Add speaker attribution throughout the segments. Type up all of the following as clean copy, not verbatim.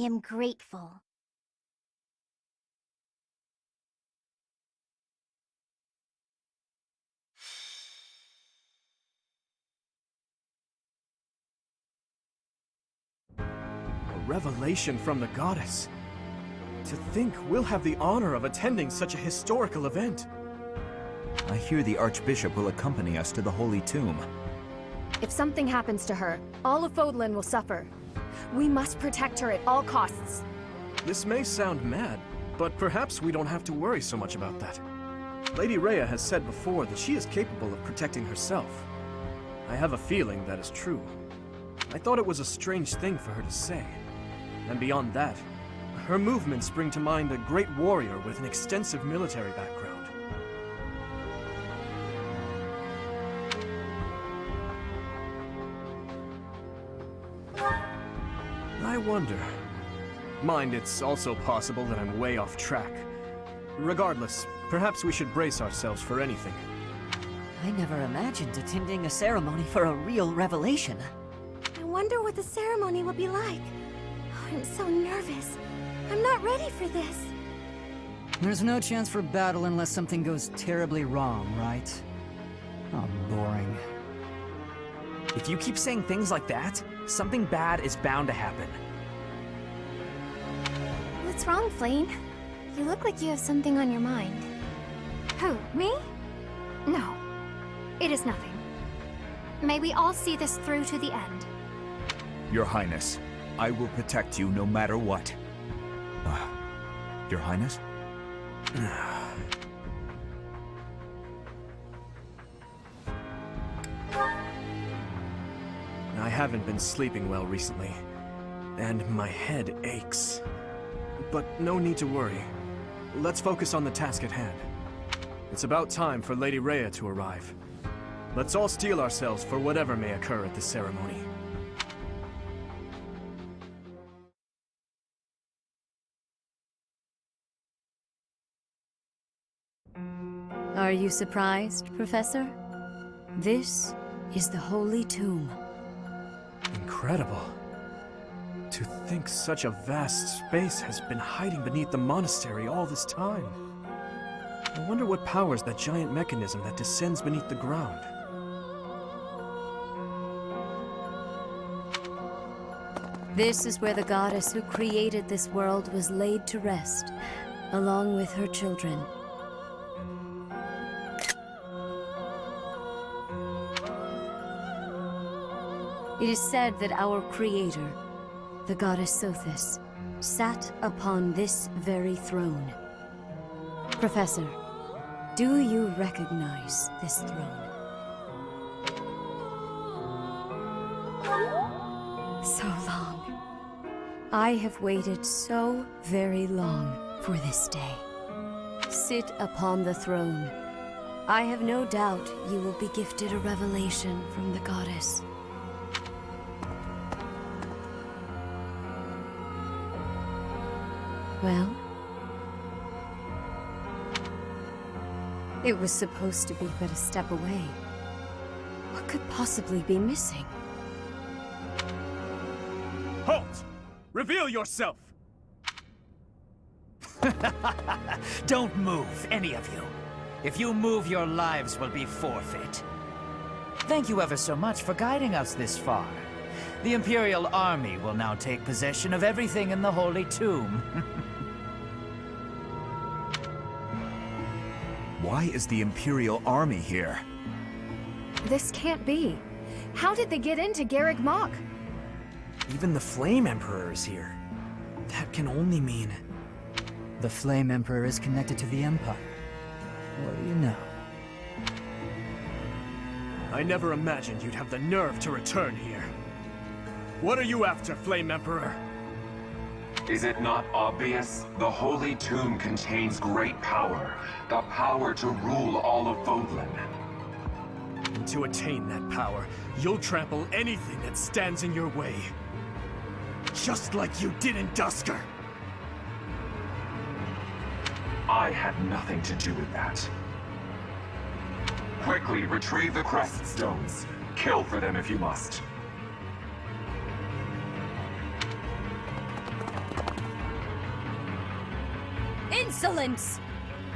Speaker 1: am grateful.
Speaker 2: A revelation from the goddess. To think we'll have the honor of attending such a historical event.
Speaker 3: I hear the Archbishop will accompany us to the Holy Tomb.
Speaker 4: If something happens to her, all of Fodlan will suffer. We must protect her at all costs.
Speaker 2: This may sound mad, but perhaps we don't have to worry so much about that. Lady Rhea has said before that she is capable of protecting herself. I have a feeling that is true. I thought it was a strange thing for her to say. And beyond that, her movements bring to mind a great warrior with an extensive military background. I wonder. Mind, it's also possible that I'm way off track. Regardless, perhaps we should brace ourselves for anything.
Speaker 5: I never imagined attending a ceremony for a real revelation.
Speaker 1: I wonder what the ceremony will be like. Oh, I'm so nervous. I'm not ready for this.
Speaker 6: There's no chance for battle unless something goes terribly wrong, right? Oh, boring.
Speaker 7: If you keep saying things like that, something bad is bound to happen.
Speaker 1: What's wrong, Flame? You look like you have something on your mind.
Speaker 8: Who, me? No. It is nothing. May we all see this through to the end.
Speaker 3: Your Highness, I will protect you no matter what. Your Highness?
Speaker 2: I haven't been sleeping well recently, and my head aches. But no need to worry. Let's focus on the task at hand. It's about time for Lady Rhea to arrive. Let's all steel ourselves for whatever may occur at the ceremony.
Speaker 9: Are you surprised, Professor? This is the Holy Tomb.
Speaker 2: Incredible. To think such a vast space has been hiding beneath the monastery all this time. I wonder what powers that giant mechanism that descends beneath the ground.
Speaker 9: This is where the goddess who created this world was laid to rest, along with her children. It is said that our creator, the goddess Sothis, sat upon this very throne. Professor, do you recognize this throne? So long. I have waited so very long for this day. Sit upon the throne. I have no doubt you will be gifted a revelation from the goddess. Well? It was supposed to be but a step away. What could possibly be missing?
Speaker 2: Halt! Reveal yourself!
Speaker 7: Don't move, any of you. If you move, your lives will be forfeit. Thank you ever so much for guiding us this far. The Imperial Army will now take possession of everything in the Holy Tomb.
Speaker 3: Why is the Imperial Army here?
Speaker 4: This can't be. How did they get into Garreg Mach?
Speaker 2: Even the Flame Emperor is here. That can only mean...
Speaker 6: The Flame Emperor is connected to the Empire. What do you know?
Speaker 2: I never imagined you'd have the nerve to return here. What are you after, Flame Emperor?
Speaker 10: Is it not obvious? The Holy Tomb contains great power. The power to rule all of Fodlan.
Speaker 2: And to attain that power, you'll trample anything that stands in your way. Just like you did in Dusker.
Speaker 10: I had nothing to do with that. Quickly retrieve the crest stones. Kill for them if you must.
Speaker 9: insolence!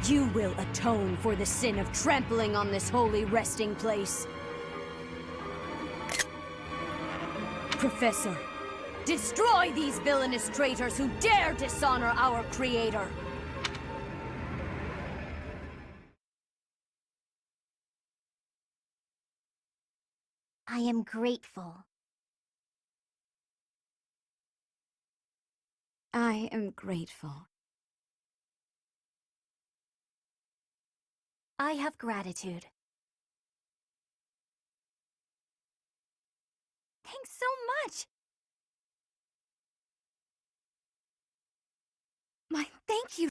Speaker 9: You will atone for the sin of trampling on this holy resting place. Professor, destroy these villainous traitors who dare dishonor our creator!
Speaker 1: I am grateful.
Speaker 9: I am grateful.
Speaker 1: I have gratitude. Thanks so much! My thank you.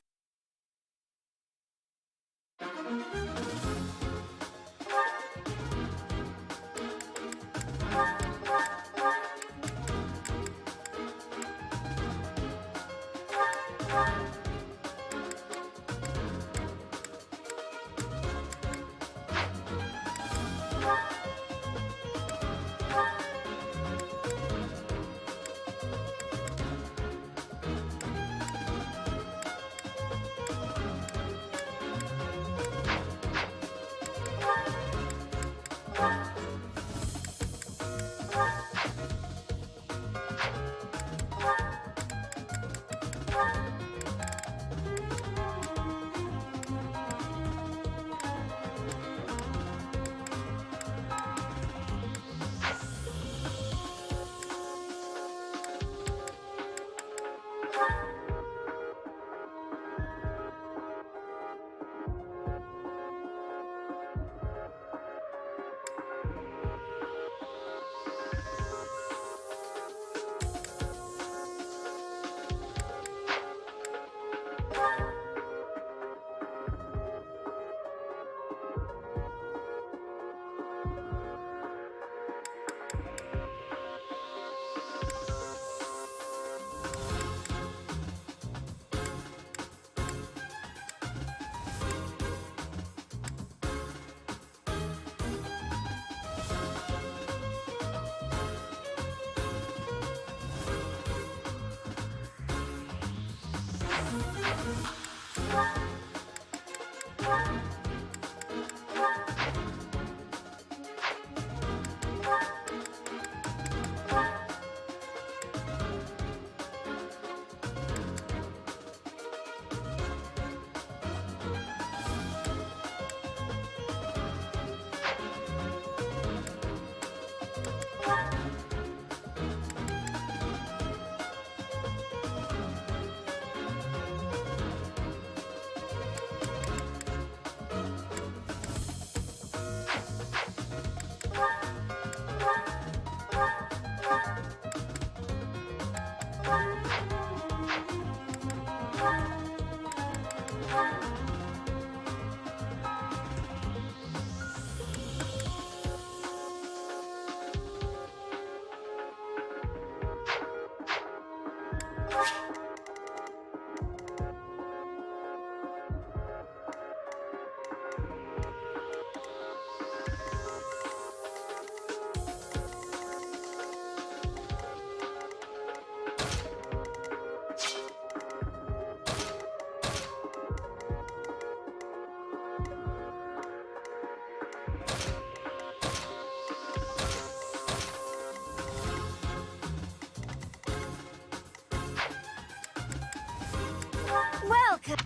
Speaker 1: Welcome!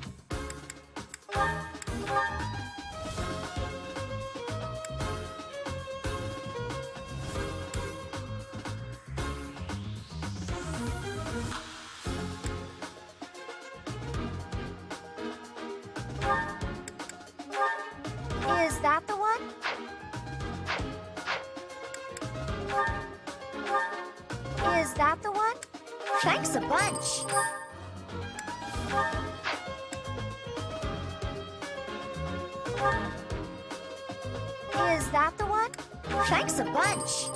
Speaker 1: Is that the one? Is that the one? Thanks a bunch! Is that the one? Thanks a bunch!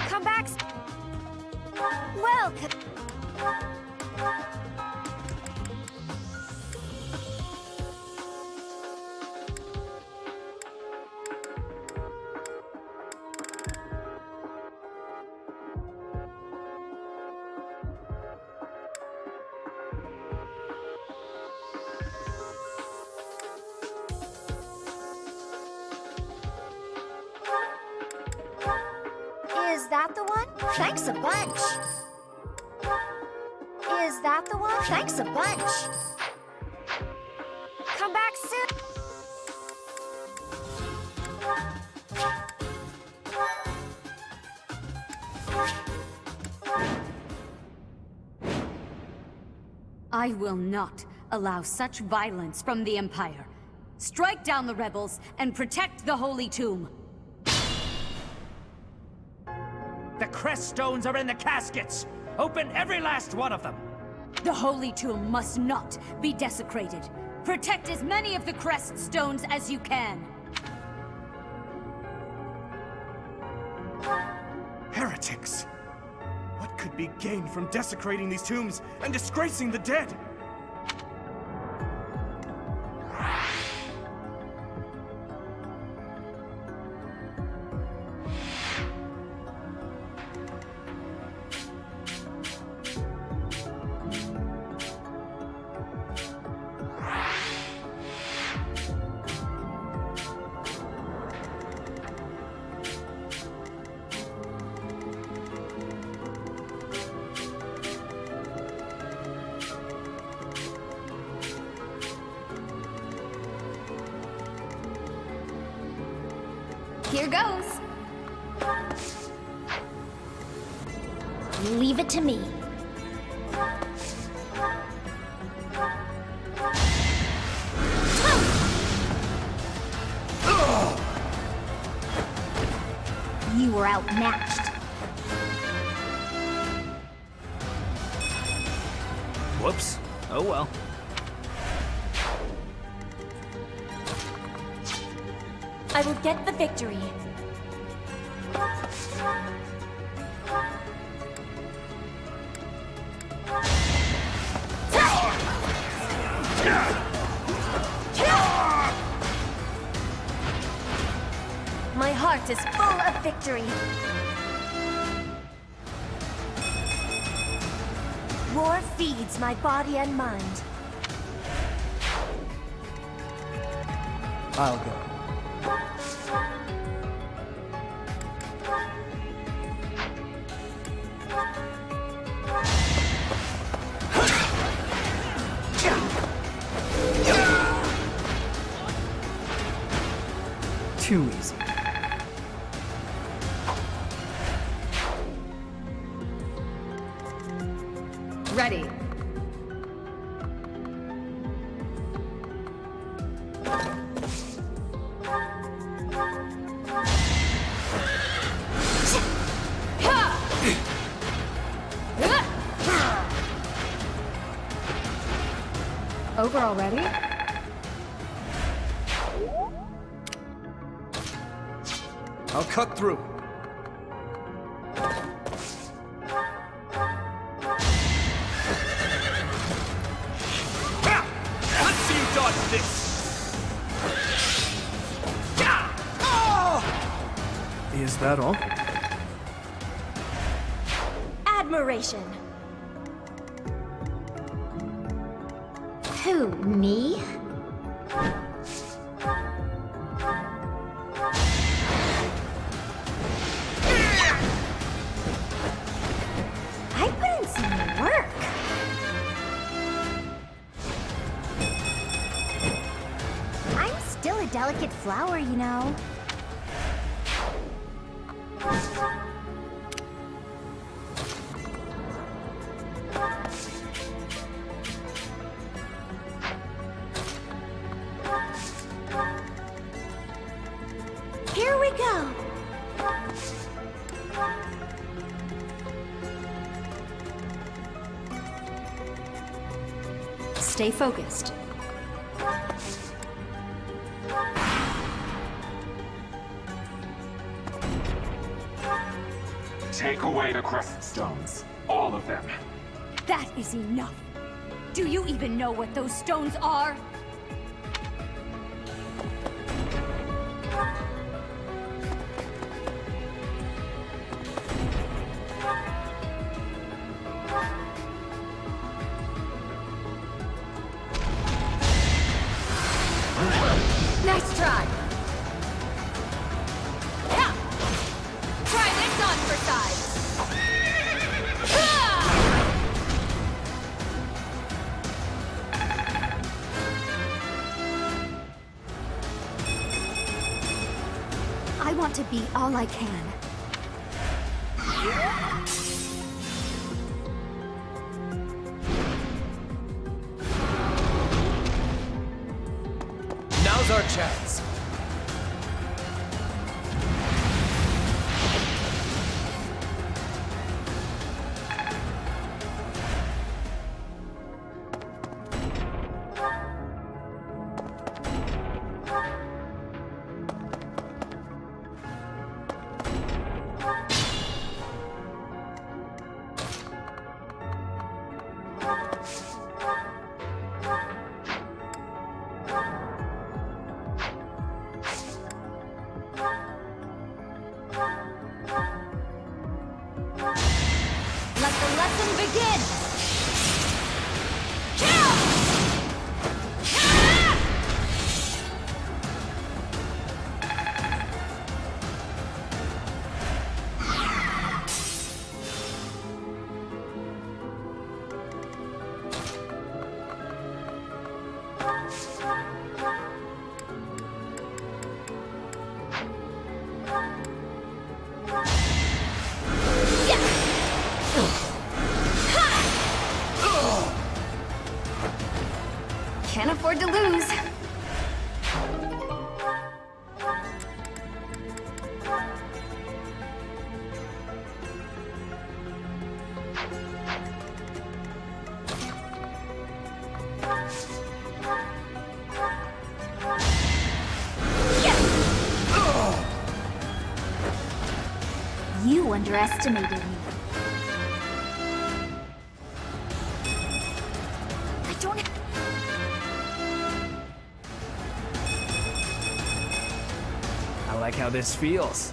Speaker 1: Come back! Welcome! that the one? Thanks a bunch. Is that the one? Thanks a bunch. Come back soon.
Speaker 9: I will not allow such violence from the Empire. Strike down the rebels and protect the Holy Tomb.
Speaker 7: The crest stones are in the caskets! Open every last one of them!
Speaker 9: The Holy Tomb must not be desecrated. Protect as many of the crest stones as you can.
Speaker 2: Heretics! What could be gained from desecrating these tombs and disgracing the dead?
Speaker 8: Here goes.
Speaker 1: Leave it to me. You were outmatched.
Speaker 3: Whoops. Oh well.
Speaker 1: I will get the victory. My heart is full of victory. War feeds my body and mind.
Speaker 6: I'll go. Too easy.
Speaker 4: Ready. Over already?
Speaker 2: I'll cut through.
Speaker 3: Let's see you dodge this!
Speaker 2: Is that all?
Speaker 1: Admiration. Who, me? I put in some work. I'm still a delicate flower, you know. Here we go.
Speaker 9: Stay focused.
Speaker 10: Take away the crest stones. All of them.
Speaker 9: That is enough. Do you even know what those stones are?
Speaker 4: Nice try. Yeah. Try this on for size.
Speaker 8: I want to be all I can.
Speaker 7: Now's our chance.
Speaker 8: Let the lesson begin! Can't afford to lose. You underestimated me. I don't...
Speaker 2: I like how this feels.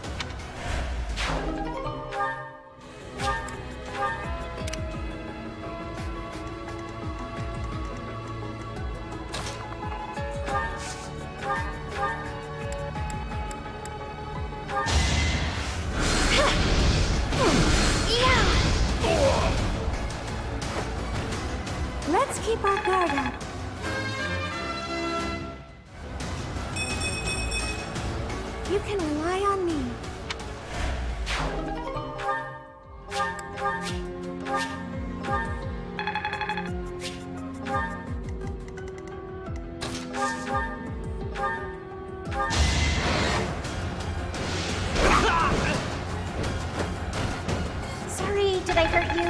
Speaker 1: Let's keep our guard up. You can rely on me.
Speaker 8: Sorry, did I hurt you?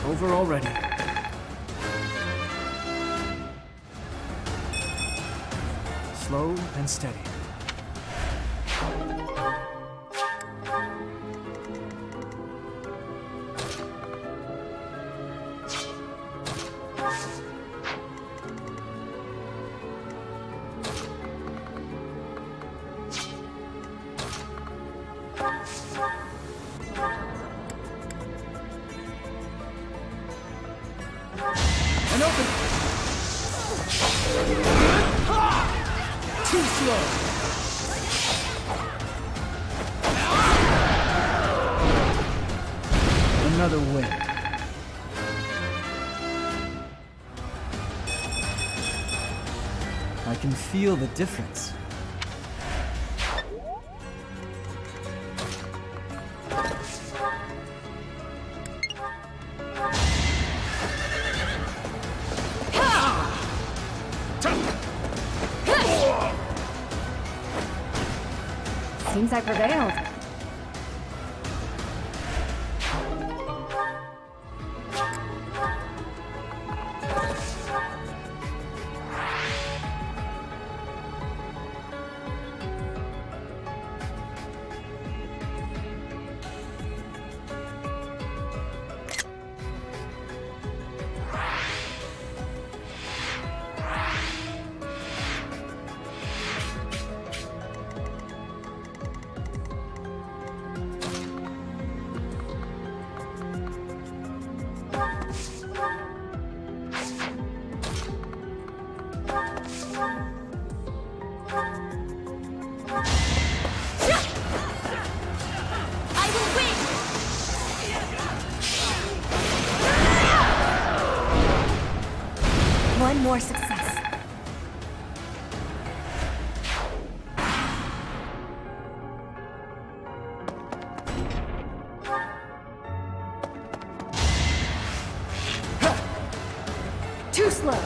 Speaker 2: Over already. Slow and steady. And open! Too slow! Another win. I can feel the difference.
Speaker 4: Seems I prevailed.
Speaker 1: one more success.
Speaker 4: Too slow.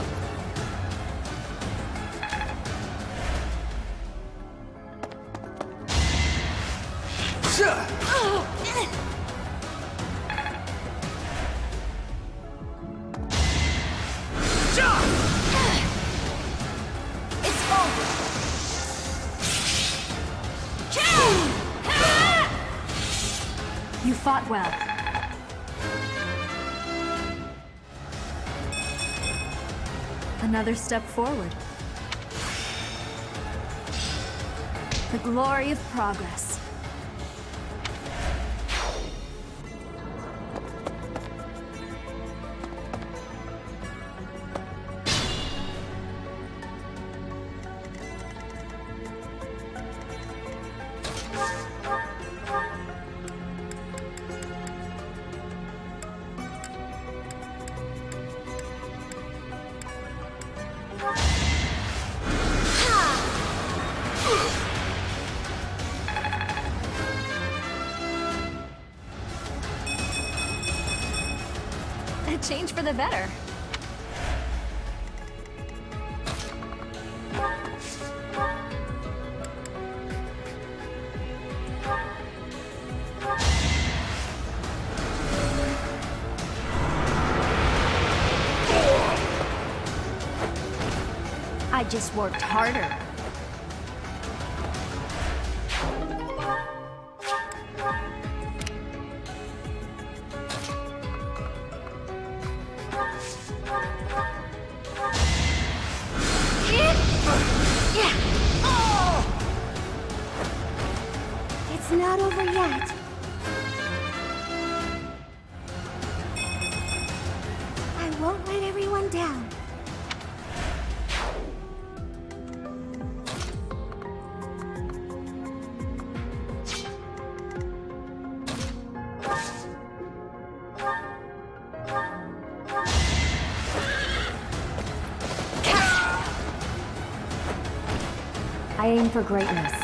Speaker 1: It's over.
Speaker 4: You fought well. Another step forward. The glory of progress. A change for the better. I just worked harder.
Speaker 1: It's not over yet. I won't let everyone down.
Speaker 4: I aim for greatness.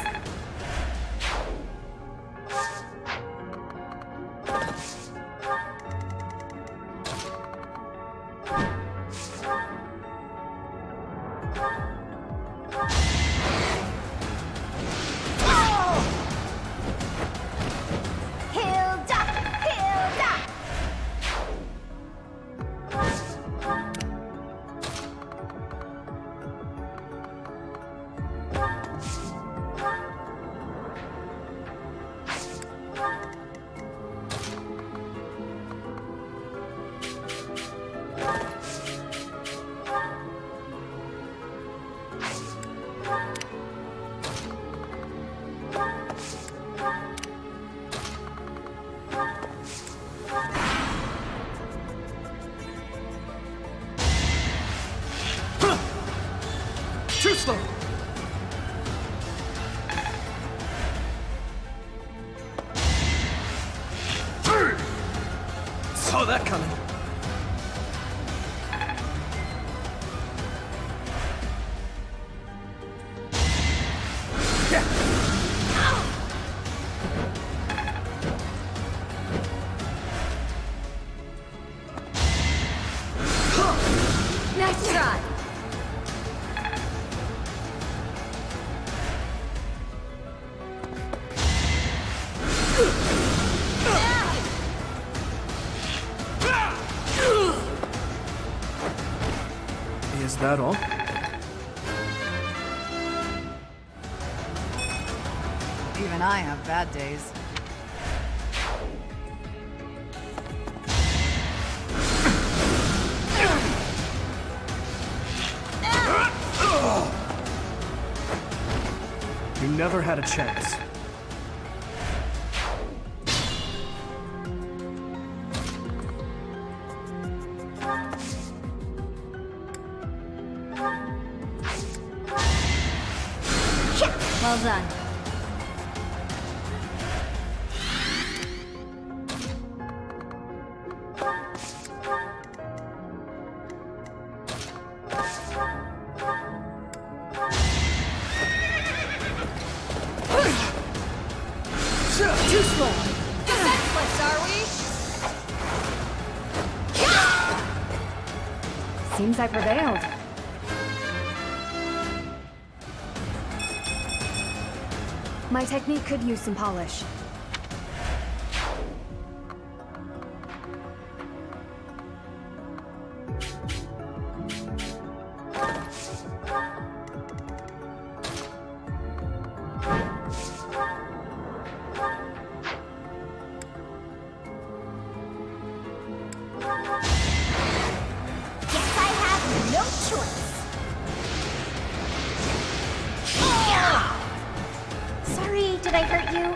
Speaker 2: Too slow! Saw that coming.
Speaker 1: Nice try.
Speaker 2: Is that all?
Speaker 11: Even I have bad days.
Speaker 2: You never had a chance.
Speaker 4: Well done. Too slow.
Speaker 1: Defenseless, are we?
Speaker 4: Seems I prevailed. My technique could use some polish.
Speaker 1: Guess I have no choice. Sorry, did I hurt you?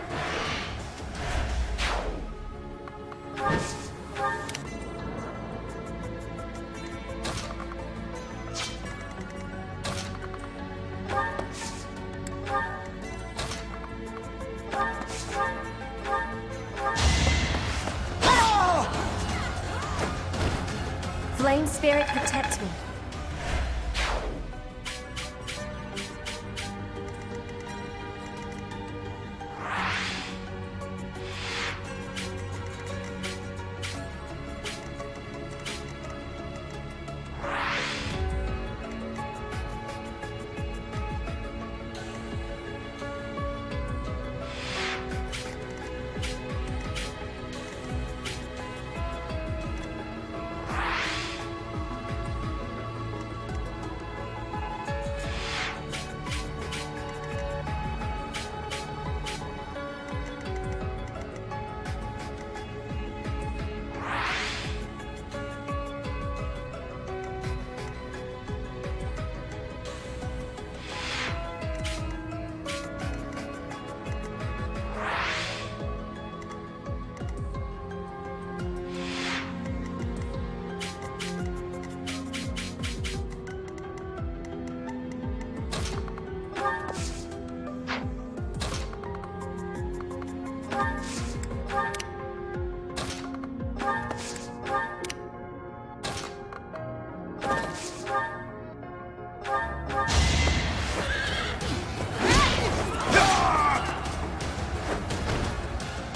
Speaker 9: Flame Spirit, protect me.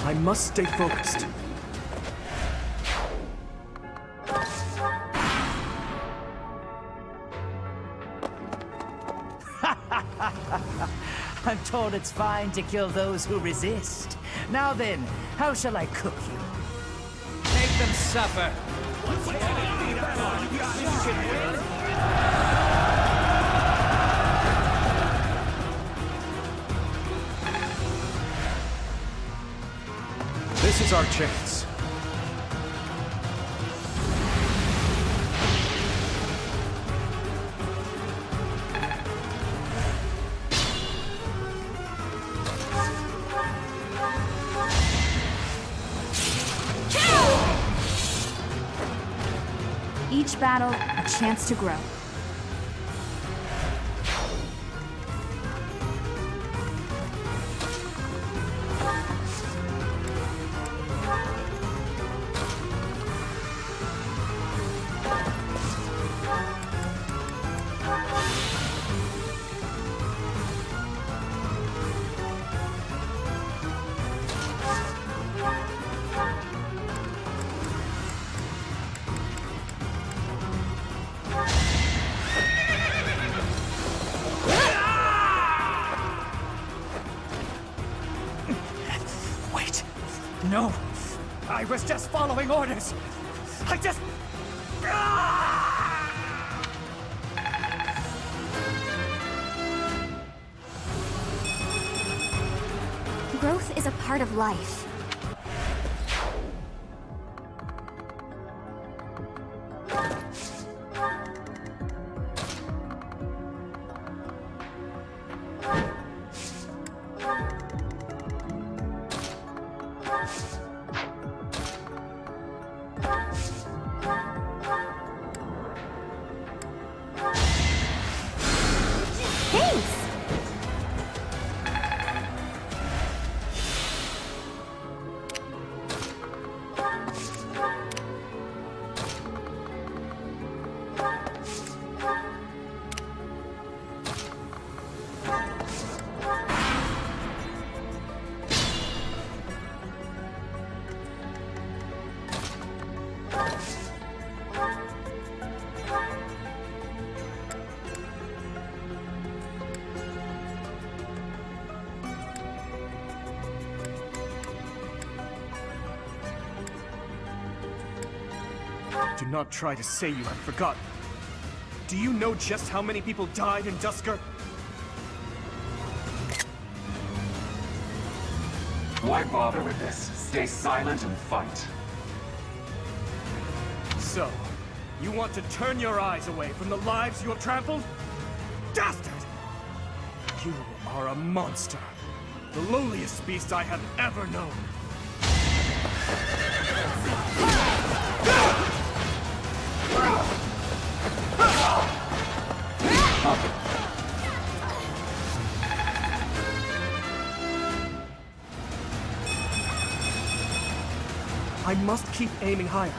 Speaker 2: I must stay focused.
Speaker 7: I'm told it's fine to kill those who resist. Now then, how shall I cook you? Make them suffer.
Speaker 2: This is our chance.
Speaker 4: Each battle, a chance to grow.
Speaker 7: No, I was just following orders. I just...
Speaker 1: Growth is a part of life.
Speaker 2: Do not try to say you have forgotten. Do you know just how many people died in Dusker?
Speaker 10: Why bother with this? Stay silent and fight.
Speaker 2: So, you want to turn your eyes away from the lives you have trampled? Dastard! You are a monster. The lowliest beast I have ever known. I must keep aiming higher.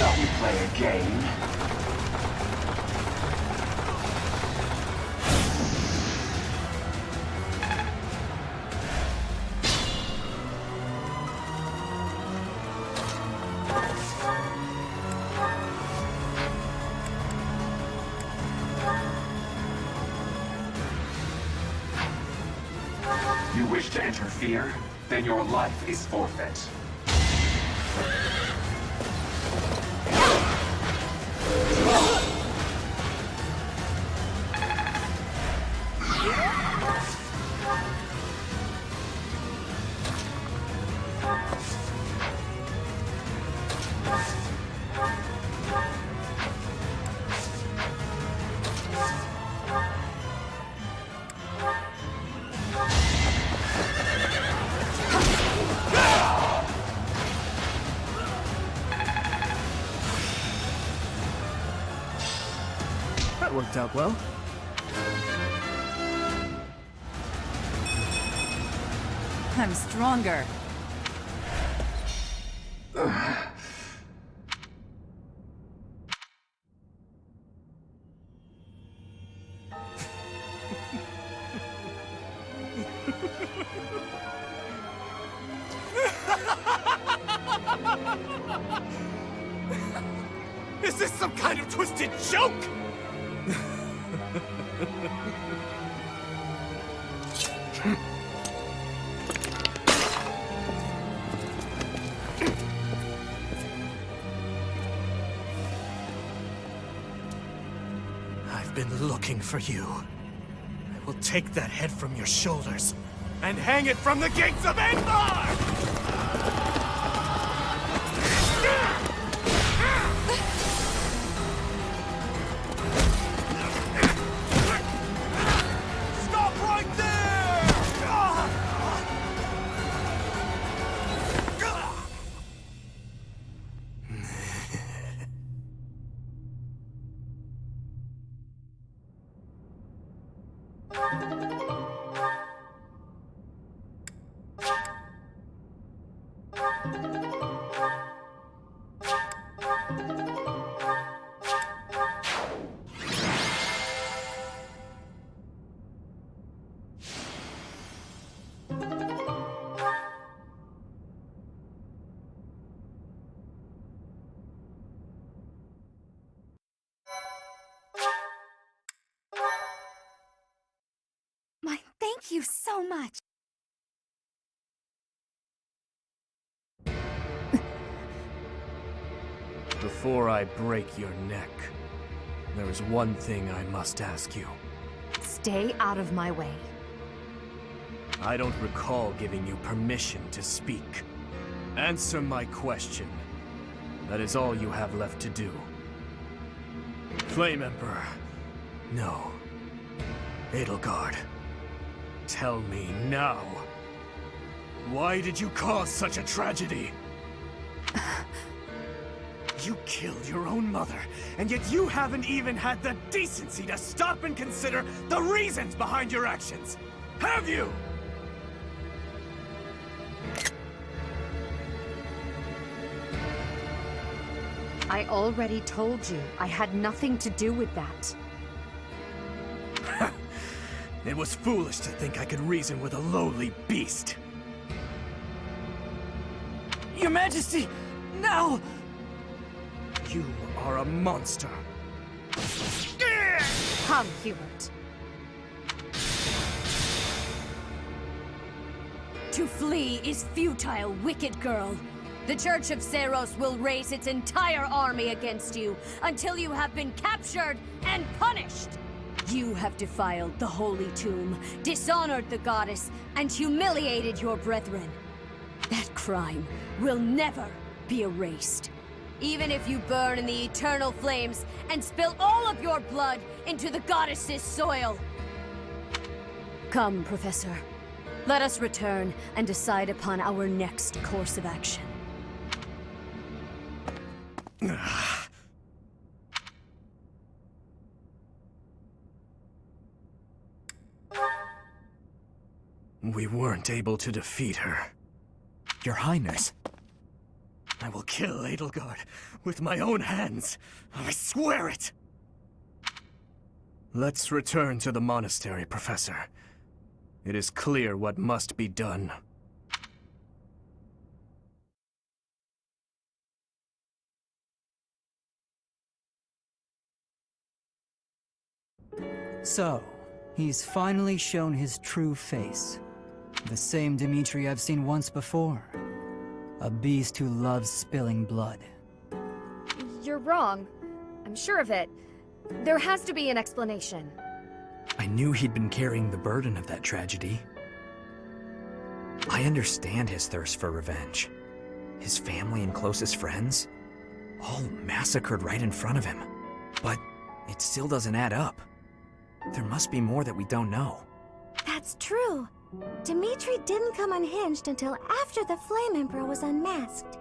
Speaker 10: Shall we play a game? You wish to interfere? Then your life is forfeit.
Speaker 2: That worked out well.
Speaker 11: I'm stronger.
Speaker 2: Is this some kind of twisted joke? I've been looking for you. I will take that head from your shoulders and hang it from the gates of Endor! Stop right there!
Speaker 1: Thank you so much.
Speaker 2: The Before I break your neck, there is one thing I must ask you.
Speaker 4: Stay out of my way.
Speaker 2: I don't recall giving you permission to speak. Answer my question. That is all you have left to do. Flame Emperor. No. Edelgard. Tell me now. Why did you cause such a tragedy? You killed your own mother, and yet you haven't even had the decency to stop and consider the reasons behind your actions! Have you?
Speaker 4: I already told you I had nothing to do with that.
Speaker 2: It was foolish to think I could reason with a lowly beast.
Speaker 6: Your Majesty, no!
Speaker 2: You are a monster.
Speaker 4: Come, Hubert.
Speaker 9: To flee is futile, wicked girl. The Church of Seiros will raise its entire army against you until you have been captured and punished. You have defiled the Holy Tomb, dishonored the goddess, and humiliated your brethren. That crime will never be erased. Even if you burn in the eternal flames and spill all of your blood into the goddess's soil. Come, Professor. Let us return and decide upon our next course of action.
Speaker 2: We weren't able to defeat her.
Speaker 3: Your Highness.
Speaker 2: I will kill Edelgard with my own hands. I swear it! Let's return to the monastery, Professor. It is clear what must be done.
Speaker 6: So, he's finally shown his true face. The same Dimitri I've seen once before. A beast who loves spilling blood.
Speaker 4: You're wrong. I'm sure of it. There has to be an explanation.
Speaker 12: I knew he'd been carrying the burden of that tragedy. I understand his thirst for revenge. His family and closest friends, all massacred right in front of him. But it still doesn't add up. There must be more that we don't know.
Speaker 1: That's true. Dimitri didn't come unhinged until after the Flame Emperor was unmasked.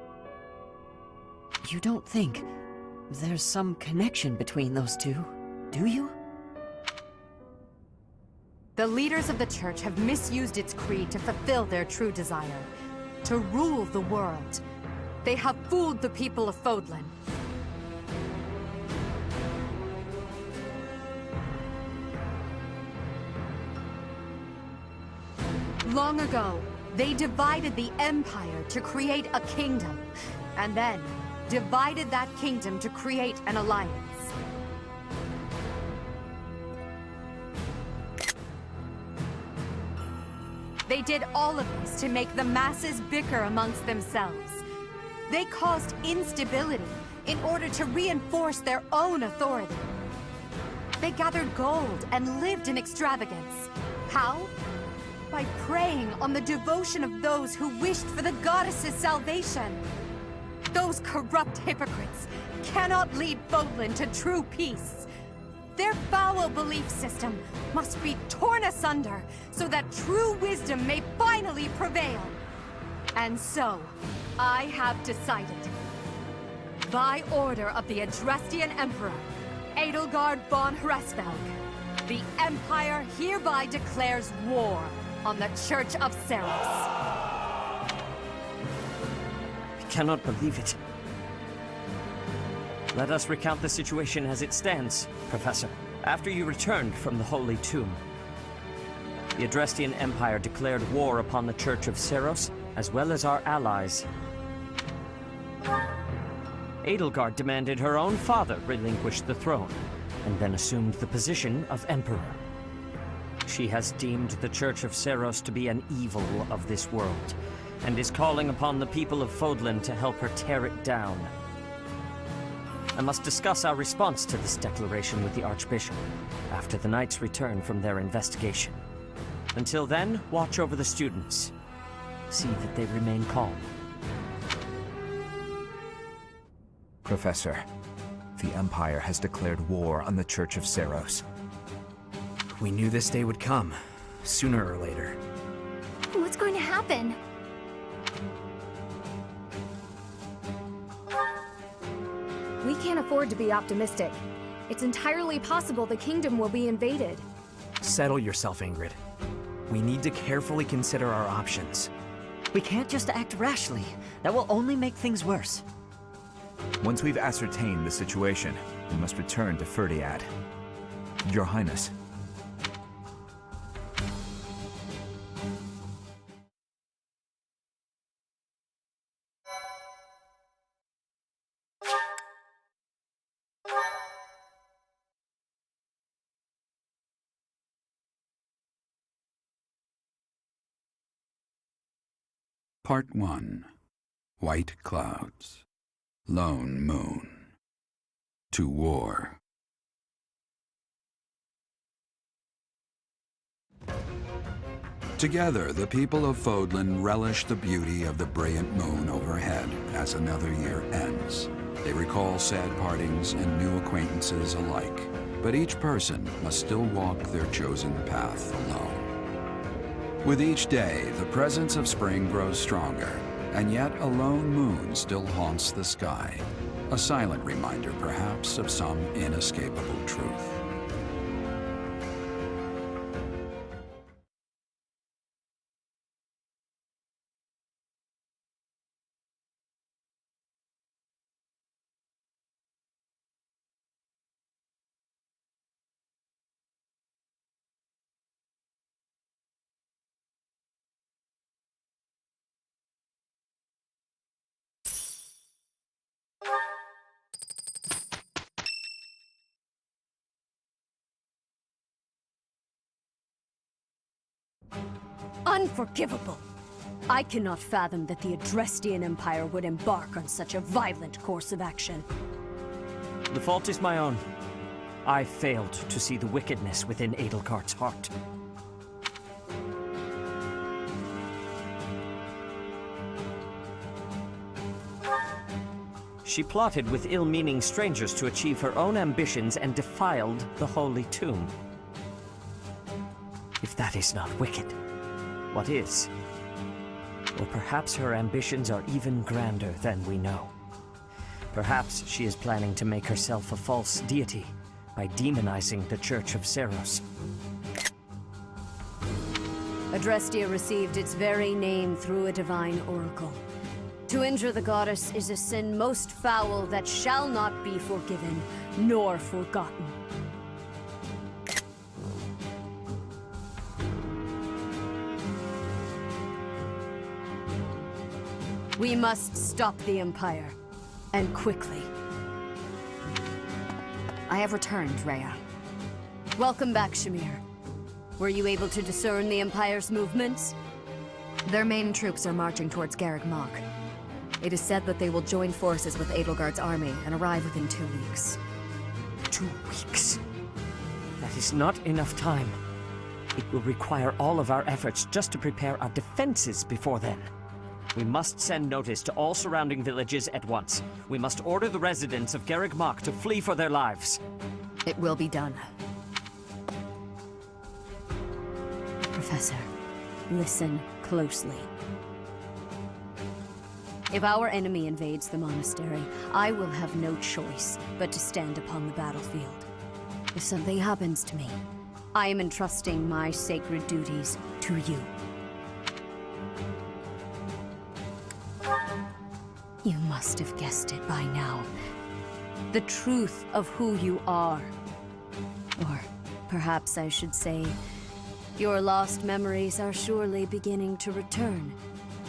Speaker 5: You don't think there's some connection between those two, do you?
Speaker 4: The leaders of the Church have misused its creed to fulfill their true desire. To rule the world. They have fooled the people of Fodlan. Long ago, they divided the Empire to create a kingdom, and then divided that kingdom to create an alliance. They did all of this to make the masses bicker amongst themselves. They caused instability in order to reinforce their own authority. They gathered gold and lived in extravagance. How? By preying on the devotion of those who wished for the goddess's salvation. Those corrupt hypocrites cannot lead Fodlan to true peace. Their foul belief system must be torn asunder so that true wisdom may finally prevail. And so, I have decided. By order of the Adrestian Emperor, Edelgard von Hresvelg, the Empire hereby declares war on the Church of Seiros.
Speaker 5: I cannot believe it. Let us recount the situation as it stands, Professor. After you returned from the Holy Tomb, the Adrestian Empire declared war upon the Church of Seiros, as well as our allies. Edelgard demanded her own father relinquish the throne, and then assumed the position of Emperor. She has deemed the Church of Seiros to be an evil of this world, and is calling upon the people of Fodlan to help her tear it down. I must discuss our response to this declaration with the Archbishop after the Knights return from their investigation. Until then, watch over the students. See that they remain calm.
Speaker 3: Professor, the Empire has declared war on the Church of Saros.
Speaker 12: We knew this day would come, sooner or later.
Speaker 8: What's going to happen?
Speaker 13: We can't afford to be optimistic. It's entirely possible the kingdom will be invaded.
Speaker 12: Settle yourself, Ingrid. We need to carefully consider our options.
Speaker 6: We can't just act rashly. That will only make things worse.
Speaker 3: Once we've ascertained the situation, we must return to Ferdiad. Your Highness.
Speaker 14: Part 1. White Clouds. Lone Moon. To war. Together, the people of Fodlan relish the beauty of the brilliant moon overhead as another year ends. They recall sad partings and new acquaintances alike, but each person must still walk their chosen path alone. With each day, the presence of spring grows stronger, and yet a lone moon still haunts the sky. A silent reminder, perhaps, of some inescapable truth.
Speaker 9: Unforgivable! I cannot fathom that the Adrestian Empire would embark on such a violent course of action.
Speaker 5: The fault is my own. I failed to see the wickedness within Edelgard's heart. She plotted with ill-meaning strangers to achieve her own ambitions and defiled the Holy Tomb. If that is not wicked, what is? Or perhaps her ambitions are even grander than we know. Perhaps she is planning to make herself a false deity by demonizing the Church of Saros.
Speaker 9: Adrestia received its very name through a divine oracle. To injure the goddess is a sin most foul that shall not be forgiven nor forgotten. We must stop the Empire, and quickly.
Speaker 4: I have returned, Rhea.
Speaker 9: Welcome back, Shamir. Were you able to discern the Empire's movements?
Speaker 13: Their main troops are marching towards Garreg Mach. It is said that they will join forces with Edelgard's army and arrive within 2 weeks.
Speaker 5: 2 weeks? That is not enough time. It will require all of our efforts just to prepare our defenses before then. We must send notice to all surrounding villages at once. We must order the residents of Garreg Mach to flee for their lives.
Speaker 13: It will be done.
Speaker 9: Professor, listen closely. If our enemy invades the monastery, I will have no choice but to stand upon the battlefield. If something happens to me, I am entrusting my sacred duties to you. You must have guessed it by now. The truth of who you are. Or perhaps I should say, your lost memories are surely beginning to return.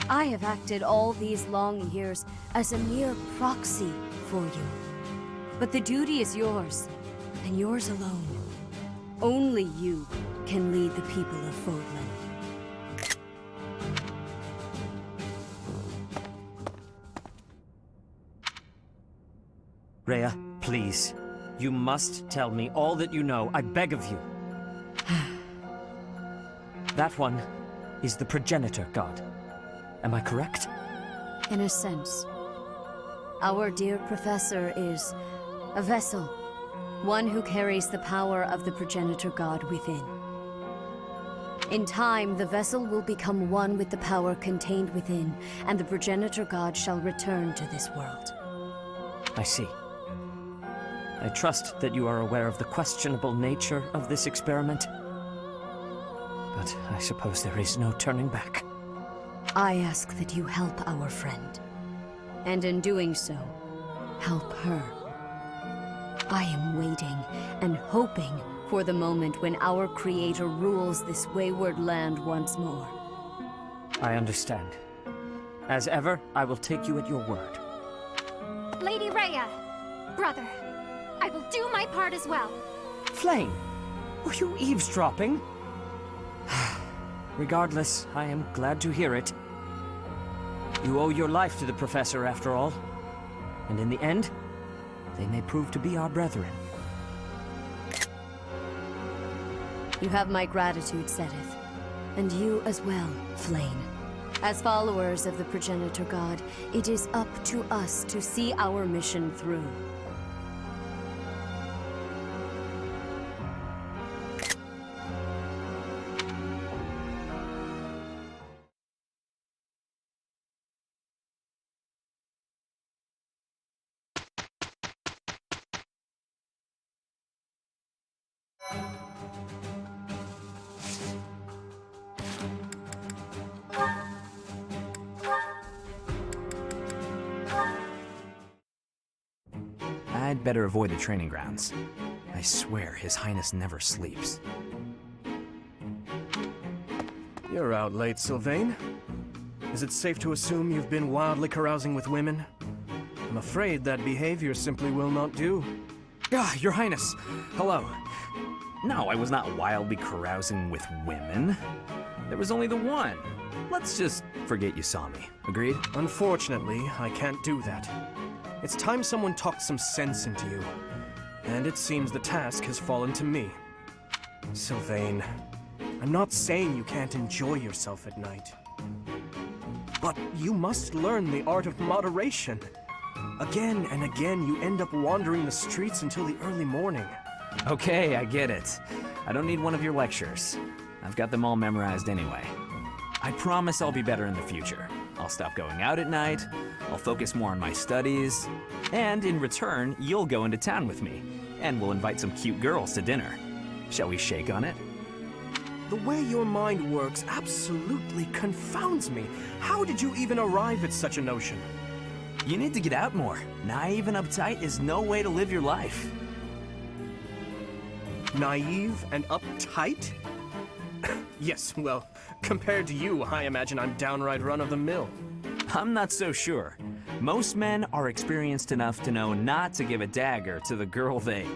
Speaker 9: I have acted all these long years as a mere proxy for you. But the duty is yours, and yours alone. Only you can lead the people of Fodlan.
Speaker 5: Rhea, Please, you must tell me all that you know. I beg of you. That one is the progenitor god. Am I correct?
Speaker 9: In a sense. Our dear professor is a vessel, one who carries the power of the progenitor god within. In time, the vessel will become one with the power contained within, and the progenitor god shall return to this world.
Speaker 5: I see. I trust that you are aware of the questionable nature of this experiment. But I suppose there is no turning back.
Speaker 9: I ask that you help our friend. And in doing so, help her. I am waiting and hoping for the moment when our creator rules this wayward land once more.
Speaker 5: I understand. As ever, I will take you at your word.
Speaker 8: Lady Rhea! Brother, I will do my part as well.
Speaker 5: Flame! Were you eavesdropping? Regardless, I am glad to hear it. You owe your life to the Professor, after all. And in the end, they may prove to be our brethren.
Speaker 9: You have my gratitude, Seteth. And you as well, Flame. As followers of the progenitor god, it is up to us to see our mission through.
Speaker 12: I'd better avoid the training grounds. I swear His Highness never sleeps.
Speaker 2: You're out late, Sylvain. Is it safe to assume you've been wildly carousing with women? I'm afraid that behavior simply will not do.
Speaker 12: Ah, Your Highness! Hello. No, I was not wildly carousing with women. There was only the one. Let's just forget you saw me. Agreed?
Speaker 2: Unfortunately, I can't do that. It's time someone talked some sense into you. And it seems the task has fallen to me. Sylvain, I'm not saying you can't enjoy yourself at night. But you must learn the art of moderation. Again and again, you end up wandering the streets until the early morning.
Speaker 12: Okay, I get it. I don't need one of your lectures. I've got them all memorized anyway. I promise I'll be better in the future. I'll stop going out at night, I'll focus more on my studies, and in return, you'll go into town with me, and we'll invite some cute girls to dinner. Shall we shake on it?
Speaker 2: The way your mind works absolutely confounds me. How did you even arrive at such a notion?
Speaker 12: You need to get out more. Naive and uptight is no way to live your life.
Speaker 2: Naive and uptight? Yes, well, compared to you, I imagine I'm downright run-of-the-mill.
Speaker 12: I'm not so sure. Most men are experienced enough to know not to give a dagger to the girl they...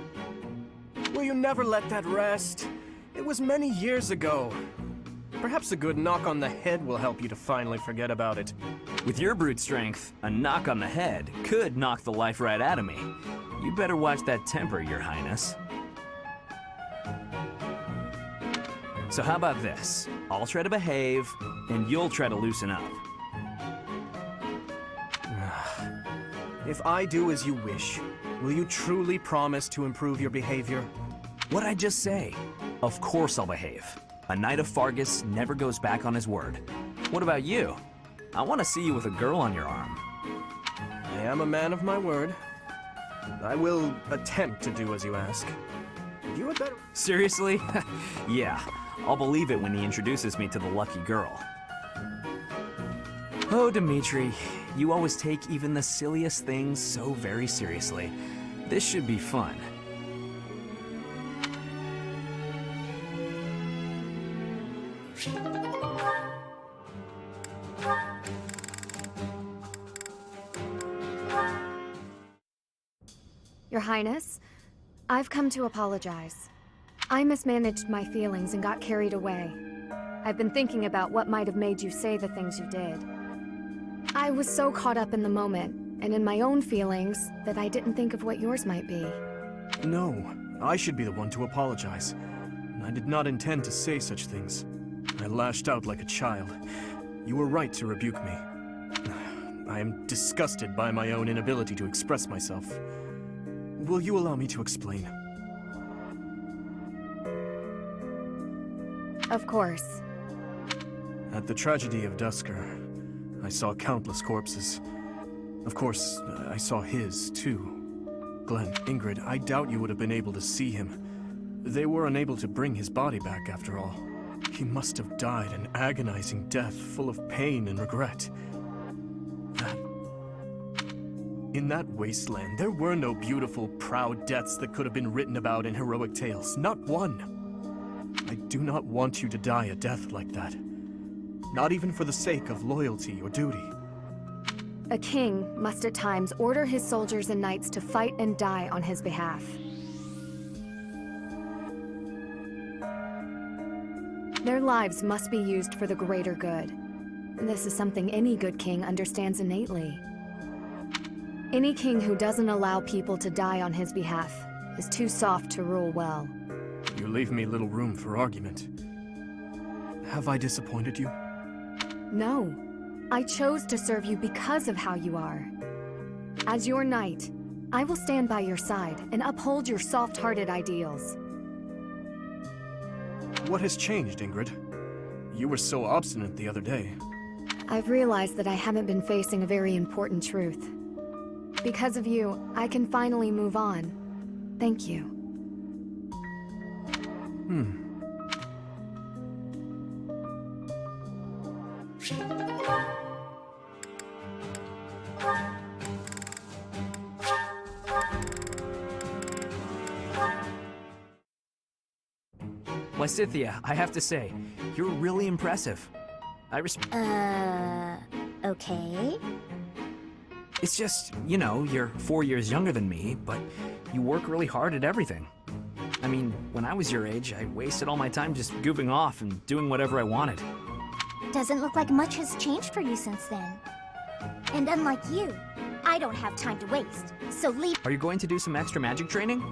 Speaker 2: Will you never let that rest? It was many years ago. Perhaps a good knock on the head will help you to finally forget about it.
Speaker 12: With your brute strength, a knock on the head could knock the life right out of me. You better watch that temper, Your Highness. So how about this? I'll try to behave, and you'll try to loosen up.
Speaker 2: If I do as you wish, will you truly promise to improve your behavior?
Speaker 12: What'd I just say? Of course I'll behave. A Knight of Fargus never goes back on his word. What about you? I want to see you with a girl on your arm.
Speaker 2: I am a man of my word. I will attempt to do as you ask. You had better...
Speaker 12: Seriously? Yeah, I'll believe it when he introduces me to the lucky girl. Oh, Dimitri, you always take even the silliest things so very seriously. This should be fun.
Speaker 8: Your Highness, I've come to apologize. I mismanaged my feelings and got carried away. I've been thinking about what might have made you say the things you did. I was so caught up in the moment,
Speaker 13: and in my own feelings, that I didn't think of what yours might be.
Speaker 2: No, I should be the one to apologize. I did not intend to say such things. I lashed out like a child. You were right to rebuke me. I am disgusted by my own inability to express myself. Will you allow me to explain?
Speaker 13: Of course.
Speaker 2: At the tragedy of Dusker, I saw countless corpses. Of course, I saw his, too. Glenn, Ingrid, I doubt you would have been able to see him. They were unable to bring his body back, after all. He must have died an agonizing death, full of pain and regret. In that wasteland, there were no beautiful, proud deaths that could have been written about in heroic tales. Not one. I do not want you to die a death like that. Not even for the sake of loyalty or duty.
Speaker 13: A king must at times order his soldiers and knights to fight and die on his behalf. Their lives must be used for the greater good. And this is something any good king understands innately. Any king who doesn't allow people to die on his behalf is too soft to rule well.
Speaker 2: You leave me little room for argument. Have I disappointed you?
Speaker 13: No. I chose to serve you because of how you are. As your knight, I will stand by your side and uphold your soft-hearted ideals.
Speaker 2: What has changed, Ingrid? You were so obstinate the other day.
Speaker 13: I've realized that I haven't been facing a very important truth. Because of you, I can finally move on. Thank you.
Speaker 12: Lysithea, I have to say, you're really impressive.
Speaker 1: Okay.
Speaker 12: It's just, you know, you're 4 years younger than me, but you work really hard at everything. I mean, when I was your age, I wasted all my time just goofing off and doing whatever I wanted.
Speaker 1: Doesn't look like much has changed for you since then. And unlike you, I don't have time to waste, so leave.
Speaker 12: Are you going to do some extra magic training?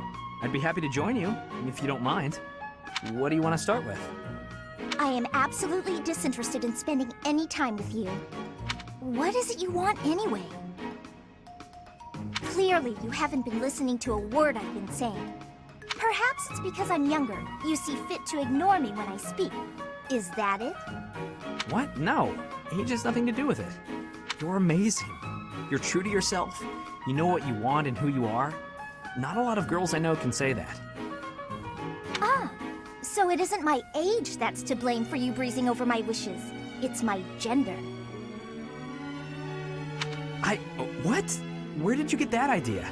Speaker 12: I'd be happy to join you, if you don't mind. What do you want to start with?
Speaker 1: I am absolutely disinterested in spending any time with you. What is it you want anyway? Clearly, you haven't been listening to a word I've been saying. Perhaps it's because I'm younger. You see fit to ignore me when I speak. Is that it?
Speaker 12: What? No. Age has nothing to do with it. You're amazing. You're true to yourself. You know what you want and who you are. Not a lot of girls I know can say that.
Speaker 1: So it isn't my age that's to blame for you breezing over my wishes. It's my gender.
Speaker 12: What? Where did you get that idea?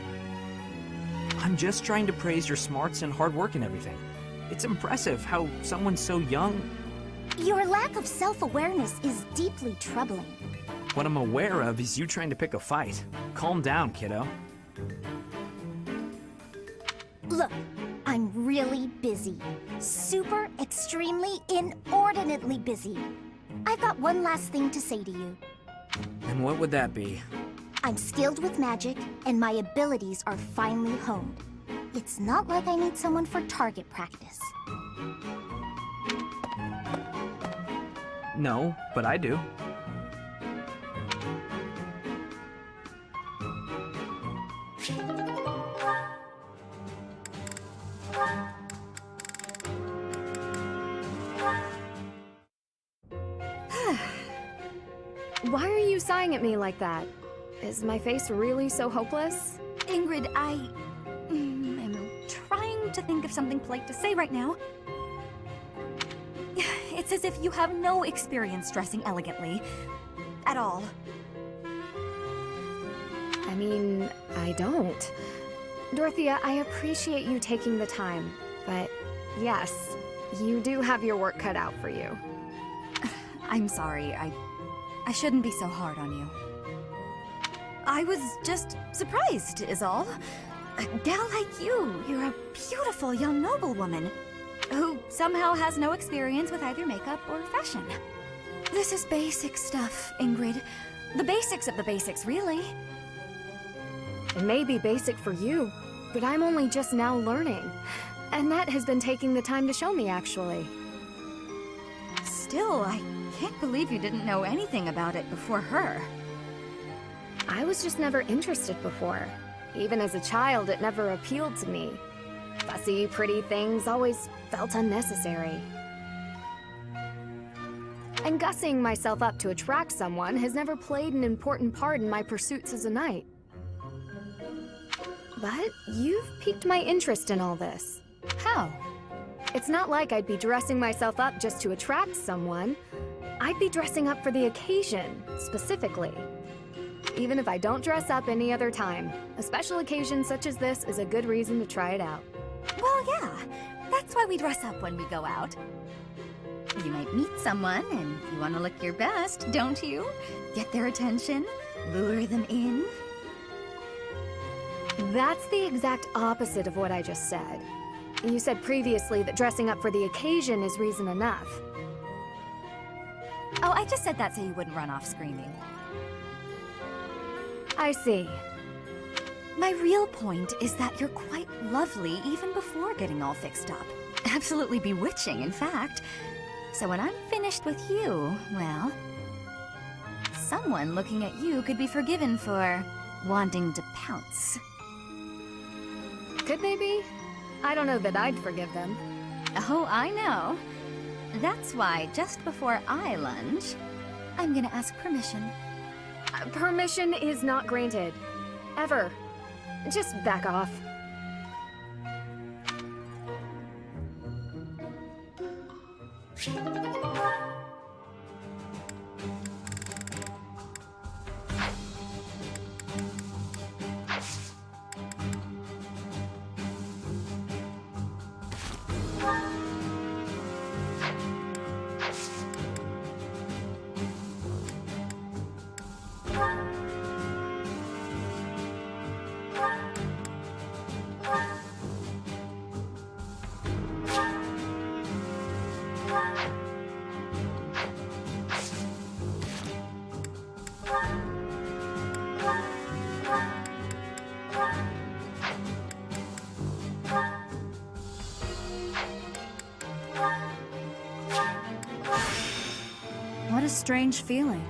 Speaker 12: I'm just trying to praise your smarts and hard work and everything. It's impressive how someone so young...
Speaker 1: Your lack of self-awareness is deeply troubling.
Speaker 12: What I'm aware of is you trying to pick a fight. Calm down, kiddo.
Speaker 1: Look, I'm really busy. Super, extremely, inordinately busy. I've got one last thing to say to you.
Speaker 12: And what would that be?
Speaker 1: I'm skilled with magic, and my abilities are finely honed. It's not like I need someone for target practice.
Speaker 12: No, but I do.
Speaker 13: Why are you sighing at me like that? Is my face really so hopeless?
Speaker 4: Ingrid, I am trying to think of something polite to say right now. It's as if you have no experience dressing elegantly. At all.
Speaker 13: I mean, I don't. Dorothea, I appreciate you taking the time, but yes, you do have your work cut out for you.
Speaker 4: I'm sorry, I shouldn't be so hard on you. I was just surprised, is all. A gal like you, you're a beautiful young noblewoman who somehow has no experience with either makeup or fashion. This is basic stuff, Ingrid. The basics of the basics, really.
Speaker 13: It may be basic for you, but I'm only just now learning. And that has been taking the time to show me, actually.
Speaker 15: Still, I can't believe you didn't know anything about it before her.
Speaker 13: I was just never interested before. Even as a child, it never appealed to me. Fussy, pretty things always felt unnecessary. And gussing myself up to attract someone has never played an important part in my pursuits as a knight. But you've piqued my interest in all this.
Speaker 15: How?
Speaker 13: It's not like I'd be dressing myself up just to attract someone. I'd be dressing up for the occasion, specifically. Even if I don't dress up any other time, a special occasion such as this is a good reason to try it out.
Speaker 15: Well, yeah. That's why we dress up when we go out. You might meet someone, and you want to look your best, don't you? Get their attention, lure them in.
Speaker 13: That's the exact opposite of what I just said. You said previously that dressing up for the occasion is reason enough.
Speaker 15: Oh, I just said that so you wouldn't run off screaming.
Speaker 13: I see.
Speaker 15: My real point is that you're quite lovely even before getting all fixed up. Absolutely bewitching, in fact. So when I'm finished with you, well, someone looking at you could be forgiven for wanting to pounce.
Speaker 13: Could they be? I don't know that I'd forgive them.
Speaker 15: Oh, I know. That's why just before I lunge, I'm gonna ask permission.
Speaker 13: Permission is not granted. Ever. Just back off.
Speaker 15: What a strange feeling.